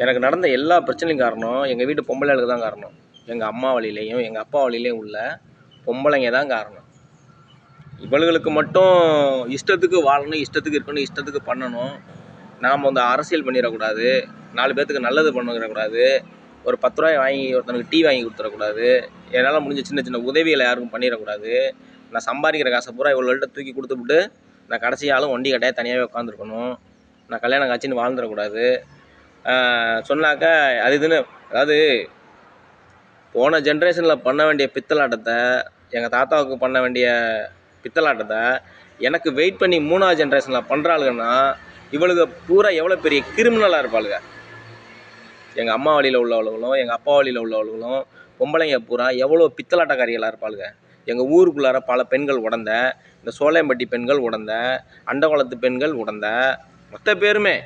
எனக்கு நடந்த எல்லா பிரச்சனையும் காரணம் எங்கள் வீட்டு பொம்பளைகளுக்கு தான் காரணம். எங்கள் அம்மா வழியிலையும் எங்கள் அப்பா வழியிலையும் உள்ள பொம்பளைங்க தான் காரணம். இவளுகளுக்கு மட்டும் இஷ்டத்துக்கு வாழணும், இஷ்டத்துக்கு இருக்கணும், இஷ்டத்துக்கு பண்ணணும். நாம் வந்து அரசியல் பண்ணிடக்கூடாது, 4 பேர்த்துக்கு நல்லது பண்ணிடக்கூடாது, ஒரு 10 ரூபாய் வாங்கி ஒருத்தனுக்கு டீ வாங்கி கொடுத்துடக்கூடாது, என்னால் முடிஞ்ச சின்ன சின்ன உதவிகளை யாருக்கும் பண்ணிடக்கூடாது. நான் சம்பாதிக்கிற காசை பூரா இவள்கிட்ட தூக்கி கொடுத்துவிட்டு நான் கடைசியாலும் ஒண்டி கட்டையாக தனியாகவே உட்காந்துருக்கணும். நான் கல்யாணம் காட்சின்னு வாழ்ந்துடக்கூடாது. சொன்னாக்கா அது இதுன்னு, அதாவது போன ஜென்ரேஷனில் பண்ண வேண்டிய பித்தலாட்டத்தை, எங்கள் தாத்தாவுக்கு பண்ண வேண்டிய பித்தலாட்டத்தை எனக்கு வெயிட் பண்ணி 3ஆவது ஜென்ரேஷனில் பண்ணுறாளுங்கன்னா இவளுக்கு பூரா எவ்வளோ பெரிய கிரிமினலாக இருப்பாளுங்க. எங்கள் அம்மா வழியில் உள்ளவர்களும் எங்கள் அப்பா வழியில் உள்ளவர்களும் பொம்பளைங்க பூரா எவ்வளோ பித்தலாட்டக்காரிகளாக இருப்பாளுங்க. எங்கள் ஊருக்குள்ளார பல பெண்கள் உடந்த, இந்த சோலையம்பட்டி பெண்கள் உடந்த, அண்டகுளத்து பெண்கள் உடந்த, மொத்த பேருமே